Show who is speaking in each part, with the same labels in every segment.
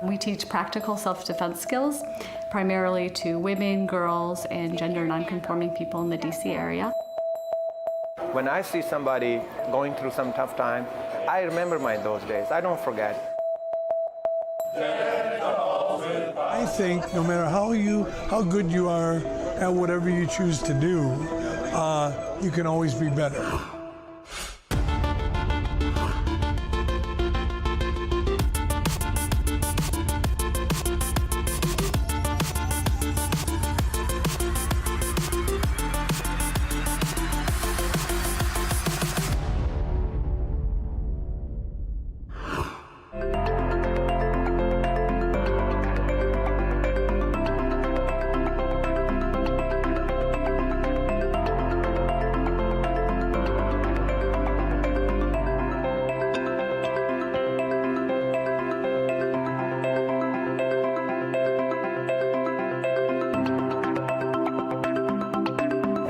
Speaker 1: We teach practical self-defense skills, primarily to women, girls, and gender non-conforming people in the DC area.
Speaker 2: When I see somebody going through some tough time, I remember those days. I don't forget.
Speaker 3: I think no matter how good you are at whatever you choose to do, you can always be better.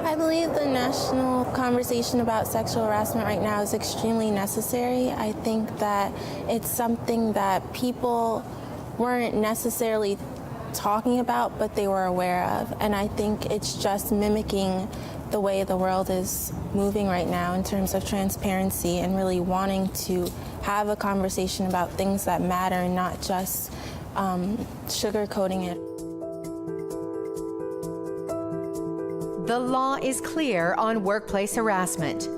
Speaker 4: I believe the national conversation about sexual harassment right now is extremely necessary. I think that it's something that people weren't necessarily talking about, but they were aware of. And I think it's just mimicking the way the world is moving right now in terms of transparency and really wanting to have a conversation about things that matter and not just sugarcoating it.
Speaker 5: The law is clear on workplace harassment.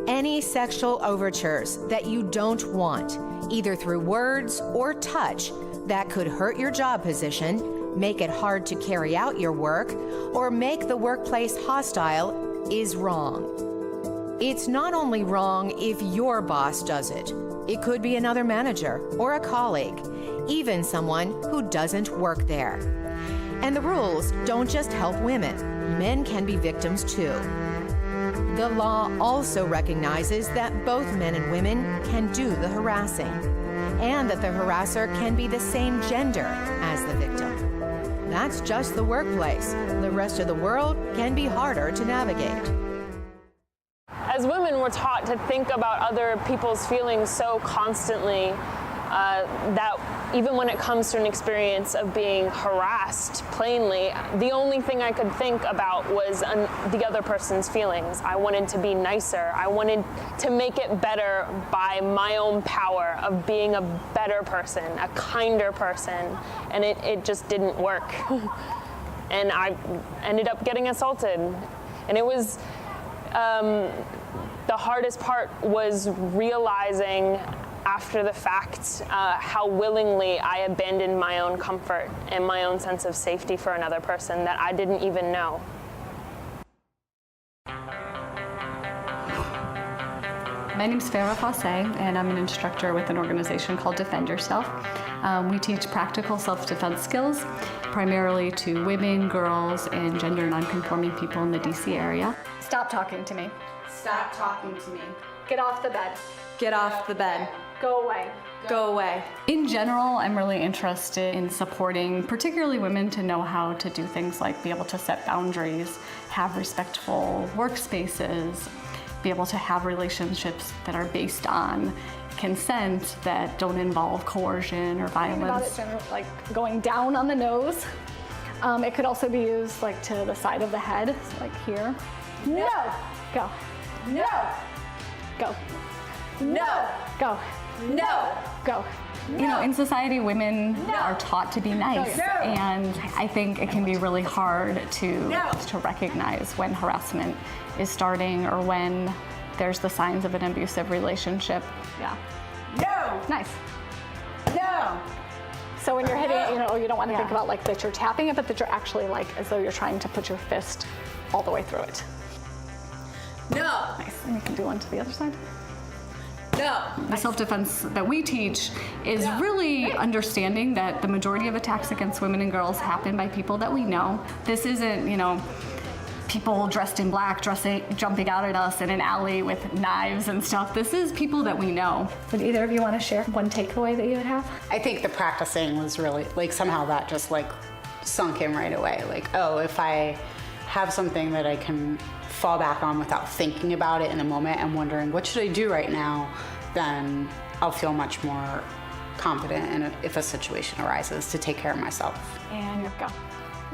Speaker 5: Any sexual overtures that you don't want, either through words or touch, that could hurt your job position, make it hard to carry out your work, or make the workplace hostile is wrong. It's not only wrong if your boss does it. It could be another manager or a colleague, even someone who doesn't work there. And the rules don't just help women. Men can be victims too. The law also recognizes that both men and women can do the harassing, and that the harasser can be the same gender as the victim. That's just the workplace. The rest of the world can be harder to navigate.
Speaker 6: As women, we're taught to think about other people's feelings so constantly that even when it comes to an experience of being harassed plainly, the only thing I could think about was the other person's feelings. I wanted to be nicer. I wanted to make it better by my own power of being a better person, a kinder person, and it just didn't work. And I ended up getting assaulted. And it was, the hardest part was realizing after the fact how willingly I abandoned my own comfort and my own sense of safety for another person that I didn't even know.
Speaker 1: My name's Farah Fasseh, and I'm an instructor with an organization called Defend Yourself. We teach practical self-defense skills, primarily to women, girls, and gender non-conforming people in the DC area.
Speaker 7: Stop talking to me.
Speaker 8: Stop talking to me.
Speaker 7: Get off the bed.
Speaker 8: Get off the bed.
Speaker 7: Go away.
Speaker 8: Go away.
Speaker 1: In general, I'm really interested in supporting particularly women to know how to do things like be able to set boundaries, have respectful workspaces, be able to have relationships that are based on consent that don't involve coercion or violence.
Speaker 7: About it generally, like going down on the nose. It could also be used like to the side of the head, like here. No. Go.
Speaker 8: No.
Speaker 7: Go.
Speaker 8: No.
Speaker 7: Go.
Speaker 8: No.
Speaker 7: Go.
Speaker 1: You know, in society, women are taught to be nice, and I think it can be really hard to recognize when harassment is starting or when there's the signs of an abusive relationship.
Speaker 7: Yeah.
Speaker 8: No.
Speaker 7: Nice.
Speaker 8: No.
Speaker 7: So when you're hitting it, you don't want to think about like that you're tapping it, but that you're actually like as though you're trying to put your fist all the way through it.
Speaker 8: No.
Speaker 7: Nice. And you can do one to the other side.
Speaker 8: No.
Speaker 1: The self-defense that we teach is really understanding that the majority of attacks against women and girls happen by people that we know. This isn't, people dressed in black jumping out at us in an alley with knives and stuff. This is people that we know.
Speaker 7: Would either of you want to share one takeaway that you would have?
Speaker 9: I think the practicing was really, somehow that just, sunk in right away. If I have something that I can fall back on without thinking about it in the moment and wondering, what should I do right now? Then I'll feel much more competent and if a situation arises to take care of myself.
Speaker 7: And go.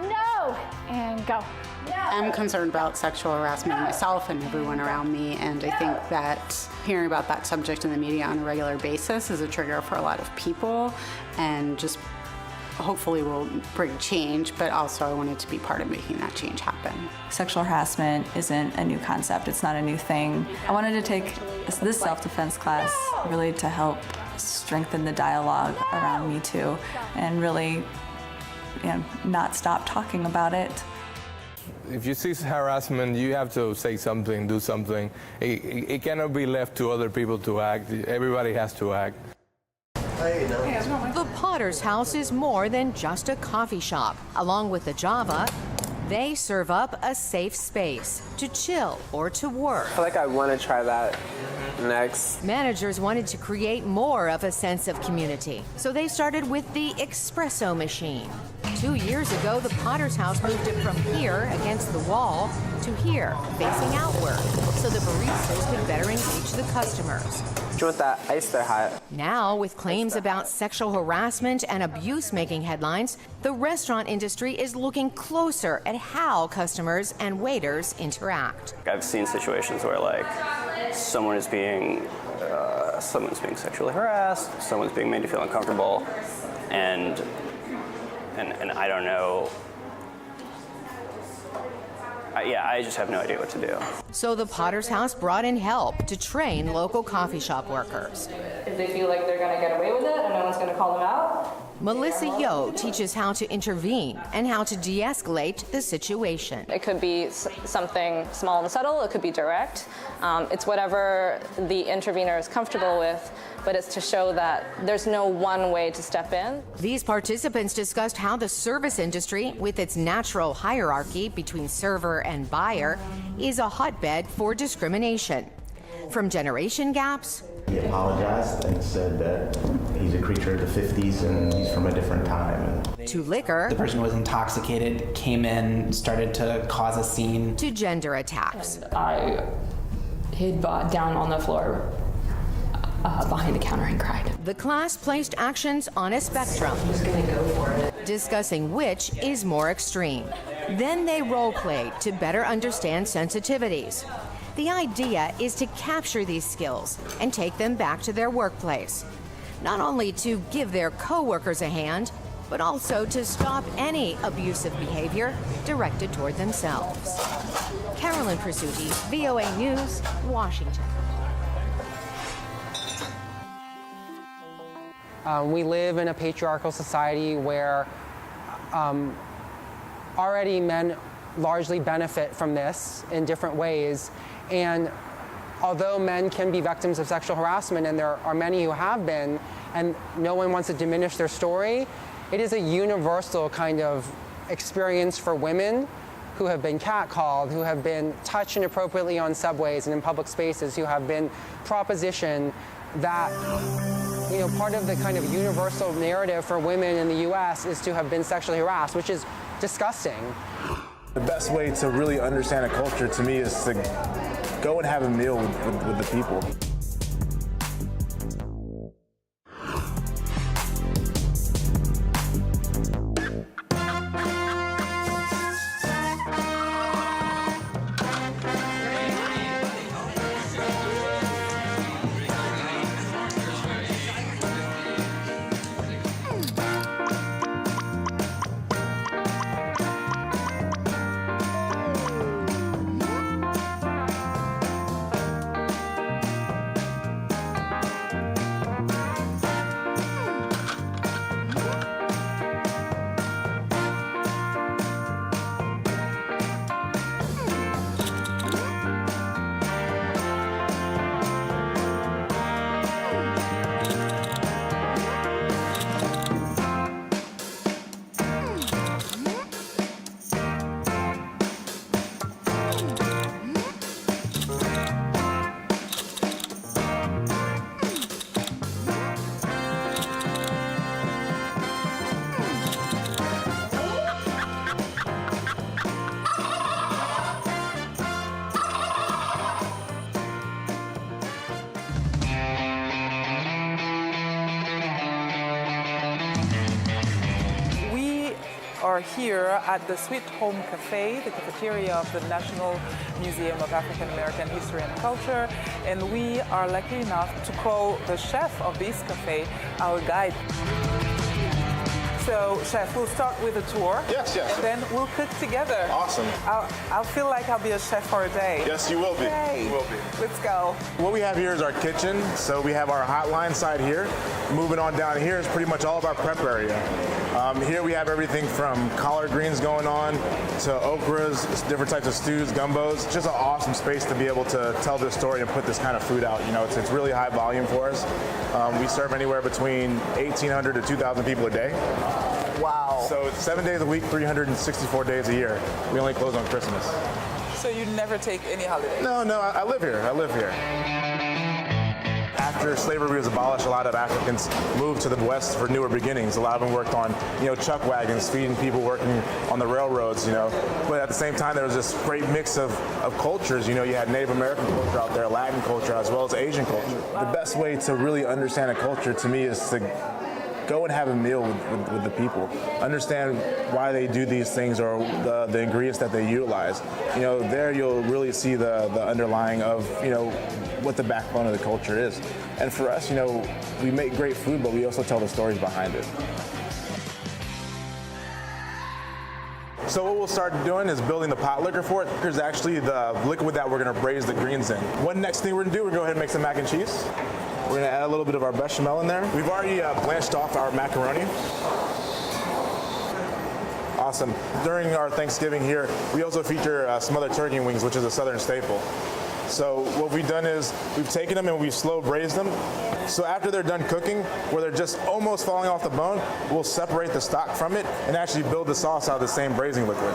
Speaker 7: No! And go. No!
Speaker 9: I'm concerned about sexual harassment myself and everyone around me, and I think that hearing about that subject in the media on a regular basis is a trigger for a lot of people, and just hopefully will bring change, but also I wanted to be part of making that change happen.
Speaker 10: Sexual harassment isn't a new concept, it's not a new thing. I wanted to take this self-defense class really to help strengthen the dialogue around Me Too and really not stop talking about it.
Speaker 11: If you see harassment, you have to say something, do something. It cannot be left to other people to act. Everybody has to act.
Speaker 5: The Potter's House is more than just a coffee shop. Along with the Java, they serve up a safe space to chill or to work.
Speaker 12: I feel like I want to try that next.
Speaker 5: Managers wanted to create more of a sense of community, so they started with the espresso machine. 2 years ago, the Potter's House moved it from here against the wall to here, facing outward, so the baristas could better engage the customers.
Speaker 12: Do you want that ice there hot?
Speaker 5: Now, with claims about sexual harassment and abuse making headlines, the restaurant industry is looking closer at how customers and waiters interact.
Speaker 13: I've seen situations where, like, someone's being sexually harassed, someone's being made to feel uncomfortable, and I don't know. I just have no idea what to do.
Speaker 5: So the Potter's House brought in help to train local coffee shop workers.
Speaker 14: If they feel like they're going to get away with it and no one's going to call them out.
Speaker 5: Melissa Yo teaches how to intervene and how to de-escalate the situation.
Speaker 14: It could be something small and subtle, it could be direct. It's whatever the intervener is comfortable with, but it's to show that there's no one way to step in.
Speaker 5: These participants discussed how the service industry, with its natural hierarchy between server and buyer, is a hotbed for discrimination. From generation gaps,
Speaker 15: he apologized and said that he's a creature of the 50s and he's from a different time.
Speaker 5: To liquor.
Speaker 16: The person was intoxicated, came in, started to cause a scene.
Speaker 5: To gender attacks.
Speaker 17: I hid down on the floor behind the counter and cried.
Speaker 5: The class placed actions on a spectrum,
Speaker 17: I'm just gonna go for it,
Speaker 5: discussing which is more extreme. Then they role-played to better understand sensitivities. The idea is to capture these skills and take them back to their workplace, not only to give their coworkers a hand, but also to stop any abusive behavior directed toward themselves. Carolyn Prasuti, VOA News, Washington.
Speaker 18: We live in a patriarchal society where already men largely benefit from this in different ways. And although men can be victims of sexual harassment, and there are many who have been, and no one wants to diminish their story, it is a universal kind of experience for women who have been catcalled, who have been touched inappropriately on subways and in public spaces, who have been propositioned, that part of the kind of universal narrative for women in the U.S. is to have been sexually harassed, which is disgusting.
Speaker 19: The best way to really understand a culture to me is to go and have a meal with the people.
Speaker 20: are here at the Sweet Home Cafe, the cafeteria of the National Museum of African American History and Culture, and we are lucky enough to call the chef of this cafe our guide. So, Chef, we'll start with a tour.
Speaker 19: Yes, yes.
Speaker 20: And then we'll cook together.
Speaker 19: Awesome.
Speaker 20: I'll feel like I'll be a chef for a day.
Speaker 19: Yes, you will be.
Speaker 20: Yay.
Speaker 19: You will be.
Speaker 20: Let's go.
Speaker 19: What we have here is our kitchen. So we have our hotline side here. Moving on down here is pretty much all of our prep area. Here we have everything from collard greens going on to okras, different types of stews, gumbos. Just an awesome space to be able to tell this story and put this kind of food out. You know, it's really high volume for us. We serve anywhere between 1,800 to 2,000 people a day.
Speaker 20: Wow.
Speaker 19: So it's 7 days a week, 364 days a year. We only close on Christmas.
Speaker 20: So you never take any holidays?
Speaker 19: No, I live here. I live here. After slavery was abolished, a lot of Africans moved to the West for newer beginnings. A lot of them worked on, chuck wagons, feeding people, working on the railroads, But at the same time, there was this great mix of cultures. You had Native American culture out there, Latin culture, as well as Asian culture. The best way to really understand a culture, to me, is to go and have a meal with the people. Understand why they do these things or the ingredients that they utilize. There you'll really see the underlying of, what the backbone of the culture is. And for us, we make great food, but we also tell the stories behind it. So what we'll start doing is building the pot liquor for it. There's actually the liquid that we're gonna braise the greens in. One next thing we're gonna do, we're gonna go ahead and make some mac and cheese. We're gonna add a little bit of our bechamel in there. We've already blanched off our macaroni. Awesome. During our Thanksgiving here, we also feature smothered turkey wings, which is a Southern staple. So what we've done is we've taken them and we've slow braised them. So after they're done cooking, where they're just almost falling off the bone, we'll separate the stock from it and actually build the sauce out of the same braising liquid.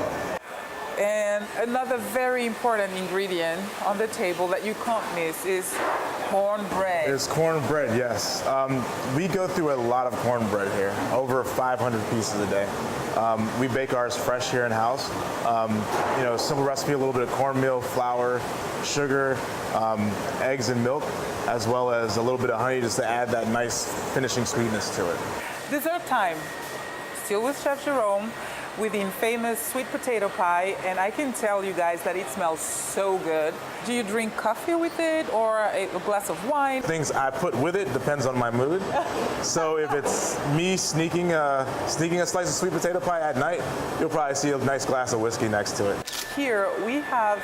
Speaker 20: And another very important ingredient on the table that you can't miss is cornbread.
Speaker 19: It's cornbread, yes. We go through a lot of cornbread here, over 500 pieces a day. We bake ours fresh here in house. Simple recipe, a little bit of cornmeal, flour, sugar, eggs and milk, as well as a little bit of honey just to add that nice finishing sweetness to it.
Speaker 20: Dessert time, still with Chef Jerome, with the infamous sweet potato pie, and I can tell you guys that it smells so good. Do you drink coffee with it or a glass of wine?
Speaker 19: Things I put with it depends on my mood. So if it's me sneaking a slice of sweet potato pie at night, you'll probably see a nice glass of whiskey next to it.
Speaker 20: Here we have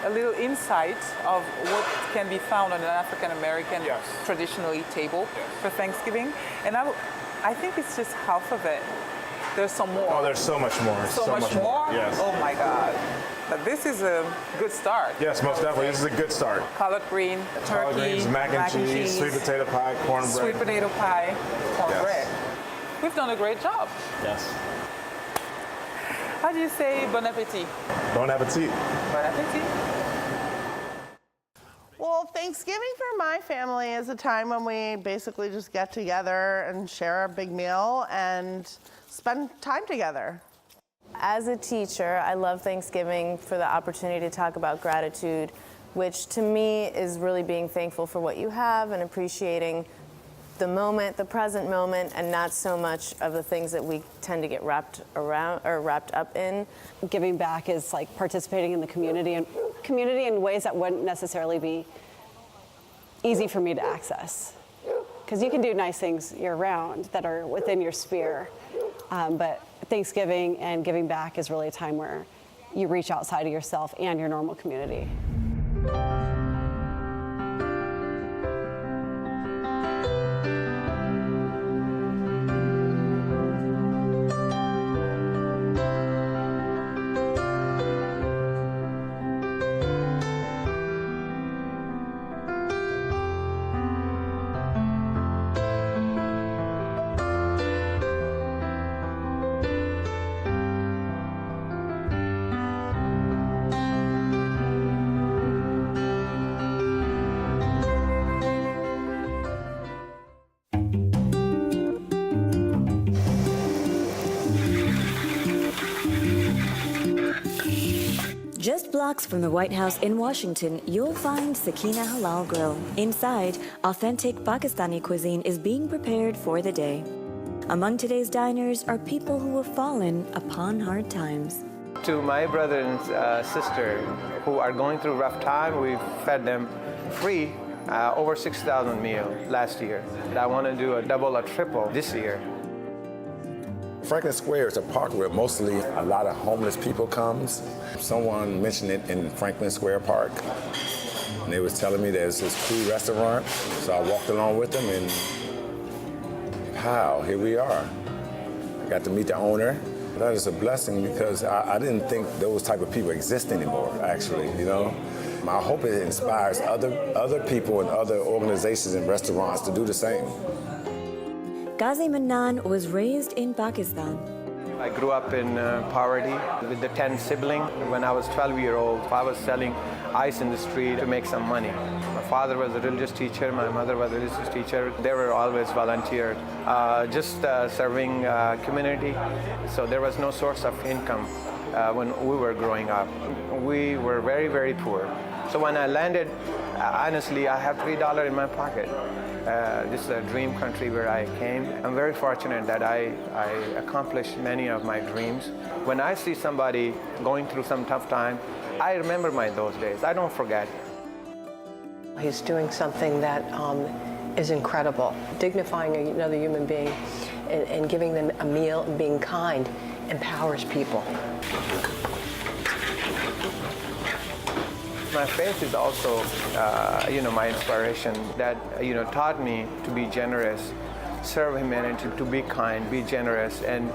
Speaker 20: a little insight of what can be found on an African American traditionally table for Thanksgiving, and I think it's just half of it. There's some more.
Speaker 19: Oh, there's so much more.
Speaker 20: So much more?
Speaker 19: Yes.
Speaker 20: Oh my God. But this is a good start.
Speaker 19: Yes, most definitely. This is a good start.
Speaker 20: Collard green, turkey,
Speaker 19: greens, mac and cheese, sweet potato pie, cornbread.
Speaker 20: Sweet potato pie, cornbread. Yes. We've done a great job.
Speaker 19: Yes.
Speaker 20: How do you say bon appetit?
Speaker 19: Bon appetit.
Speaker 20: Bon appetit.
Speaker 21: Well, Thanksgiving for my family is a time when we basically just get together and share a big meal and spend time together.
Speaker 14: As a teacher, I love Thanksgiving for the opportunity to talk about gratitude, which to me is really being thankful for what you have and appreciating the moment, the present moment, and not so much of the things that we tend to get wrapped up in.
Speaker 22: Giving back is like participating in the community in ways that wouldn't necessarily be easy for me to access. Because you can do nice things year-round that are within your sphere, but Thanksgiving and giving back is really a time where you reach outside of yourself and your normal community.
Speaker 23: Just blocks from the White House in Washington, you'll find Sakina Halal Grill. Inside, authentic Pakistani cuisine is being prepared for the day. Among today's diners are people who have fallen upon hard times.
Speaker 2: To my brother and sister who are going through rough time, we fed them free over 6,000 meals last year. I want to do a double or triple this year.
Speaker 3: Franklin Square is a park where mostly a lot of homeless people comes. Someone mentioned it in Franklin Square Park, and they was telling me there's this cool restaurant, so I walked along with them, and here we are. I got to meet the owner. That is a blessing because I didn't think those type of people exist anymore, actually, you know. I hope it inspires other people and other organizations and restaurants to do the same.
Speaker 23: Ghazi Mannan was raised in Pakistan.
Speaker 2: I grew up in poverty with the 10 siblings. When I was 12-year-old, I was selling ice in the street to make some money. My father was a religious teacher, my mother was a religious teacher. They were always volunteered, just serving community. So there was no source of income when we were growing up. We were very, very poor. So when I landed, honestly, I have $3 in my pocket. This is a dream country where I came. I'm very fortunate that I accomplished many of my dreams. When I see somebody going through some tough time, I remember those days. I don't forget.
Speaker 4: He's doing something that is incredible. Dignifying another human being and giving them a meal and being kind empowers people.
Speaker 2: My faith is also, my inspiration that, taught me to be generous, serve humanity, to be kind, be generous, and,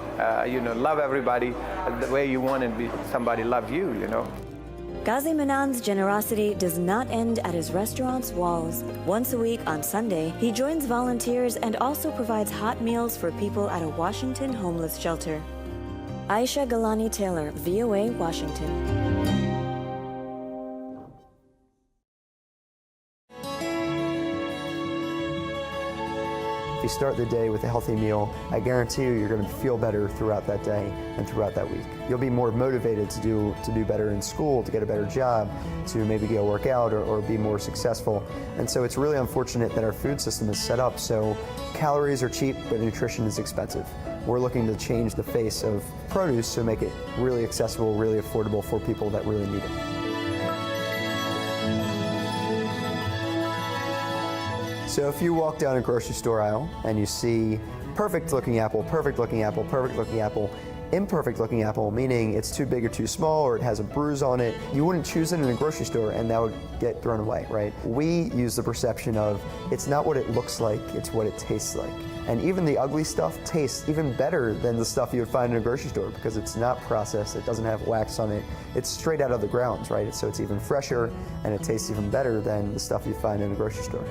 Speaker 2: love everybody the way you want somebody love you, you know.
Speaker 23: Ghazi Mannan's generosity does not end at his restaurant's walls. Once a week on Sunday, he joins volunteers and also provides hot meals for people at a Washington homeless shelter. Aisha Galani Taylor, VOA, Washington.
Speaker 24: If you start the day with a healthy meal, I guarantee you're going to feel better throughout that day and throughout that week. You'll be more motivated to do better in school, to get a better job, to maybe go work out or be more successful. And so it's really unfortunate that our food system is set up so calories are cheap, but nutrition is expensive. We're looking to change the face of produce to make it really accessible, really affordable for people that really need it. So if you walk down a grocery store aisle and you see perfect looking apple, perfect looking apple, perfect looking apple, imperfect looking apple, meaning it's too big or too small or it has a bruise on it, you wouldn't choose it in a grocery store and that would get thrown away, right? We use the perception of it's not what it looks like, it's what it tastes like. And even the ugly stuff tastes even better than the stuff you would find in a grocery store because it's not processed, it doesn't have wax on it, it's straight out of the grounds, right? So it's even fresher and it tastes even better than the stuff you find in a grocery store.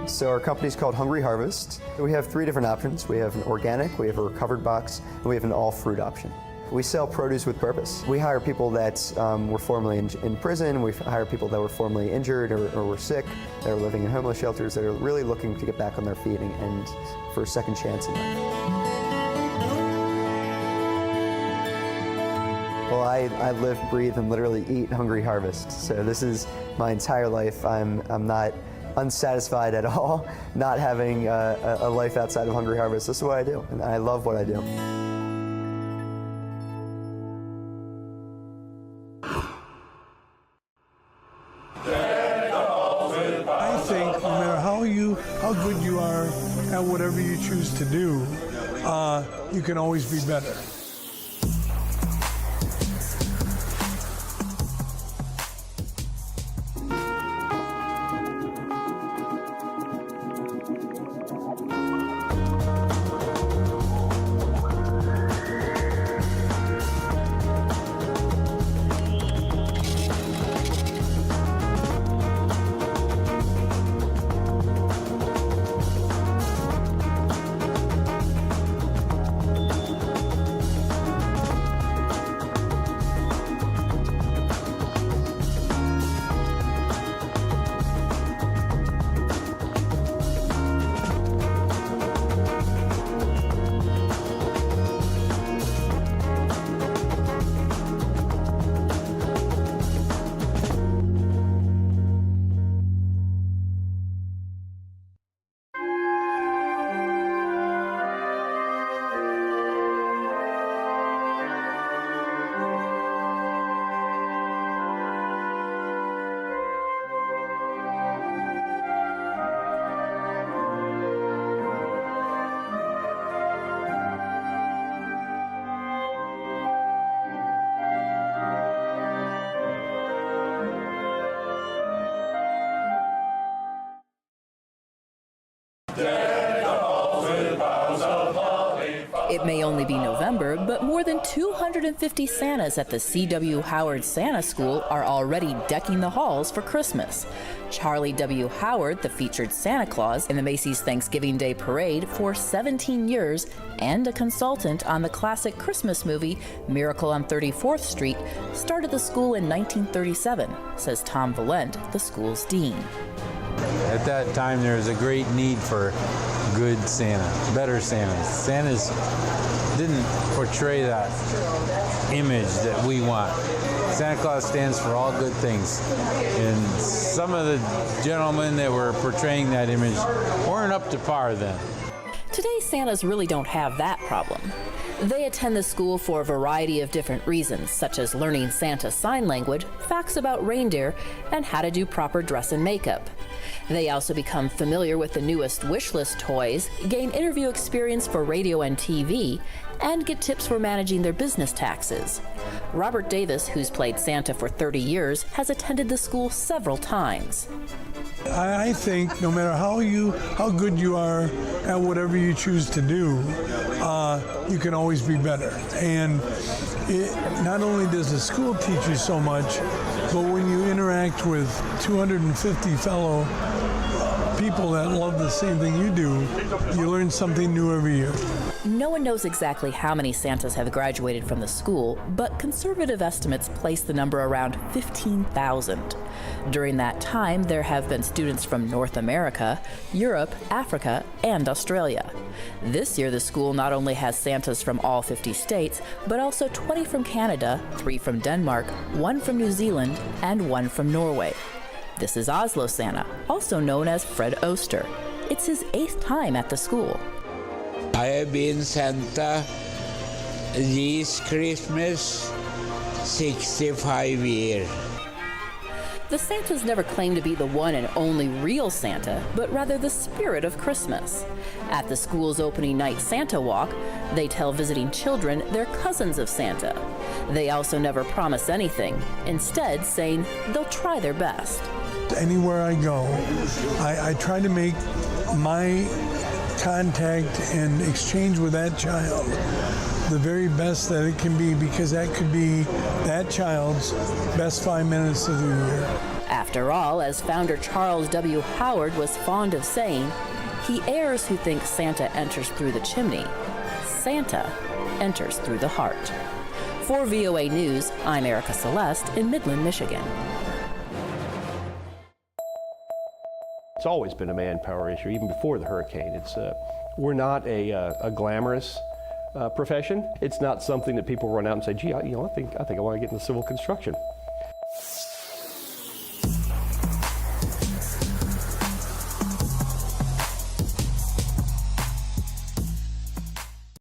Speaker 24: So our company's called Hungry Harvest. We have 3 different options. We have an organic, we have a recovered box, and we have an all fruit option. We sell produce with purpose. We hire people that were formerly in prison, we hire people that were formerly injured or were sick, that are living in homeless shelters, that are really looking to get back on their feet and for a second chance in life. Well, I live, breathe, and literally eat Hungry Harvest. So this is my entire life. I'm not unsatisfied at all, not having a life outside of Hungry Harvest. This is what I do, and I love what I do.
Speaker 25: I think no matter how good you are at whatever you choose to do, you can always be better.
Speaker 1: It may only be November, but more than 250 Santas at the C.W. Howard Santa School are already decking the halls for Christmas. Charlie W. Howard, the featured Santa Claus in the Macy's Thanksgiving Day Parade for 17 years and a consultant on the classic Christmas movie Miracle on 34th Street, started the school in 1937, says Tom Valent, the school's dean.
Speaker 6: At that time, there was a great need for good Santa, better Santas. Santas didn't portray that image that we want. Santa Claus stands for all good things. And some of the gentlemen that were portraying that image weren't up to par then.
Speaker 1: Today, Santas really don't have that problem. They attend the school for a variety of different reasons, such as learning Santa sign language, facts about reindeer, and how to do proper dress and makeup. They also become familiar with the newest wish list toys, gain interview experience for radio and TV, and get tips for managing their business taxes. Robert Davis, who's played Santa for 30 years, has attended the school several times.
Speaker 25: I think no matter how good you are at whatever you choose to do, you can always be better. And not only does the school teach you so much, but when you interact with 250 fellow people that love the same thing you do, you learn something new every year.
Speaker 1: No one knows exactly how many Santas have graduated from the school, but conservative estimates place the number around 15,000. During that time, there have been students from North America, Europe, Africa, and Australia. This year, the school not only has Santas from all 50 states, but also 20 from Canada, 3 from Denmark, 1 from New Zealand, and 1 from Norway. This is Oslo Santa, also known as Fred Oster. It's his 8th time at the school.
Speaker 7: I have been Santa this Christmas 65 years.
Speaker 1: The Santas never claim to be the one and only real Santa, but rather the spirit of Christmas. At the school's opening night Santa Walk, they tell visiting children they're cousins of Santa. They also never promise anything, instead saying they'll try their best.
Speaker 25: Anywhere I go, I try to make my contact and exchange with that child the very best that it can be, because that could be that child's best 5 minutes of the year.
Speaker 1: After all, as founder Charles W. Howard was fond of saying, he heirs who think Santa enters through the chimney. Santa enters through the heart. For VOA News, I'm Erica Celeste in Midland, Michigan.
Speaker 8: It's always been a manpower issue, even before the hurricane. We're not a glamorous profession. It's not something that people run out and say, gee, I think I want to get into civil construction.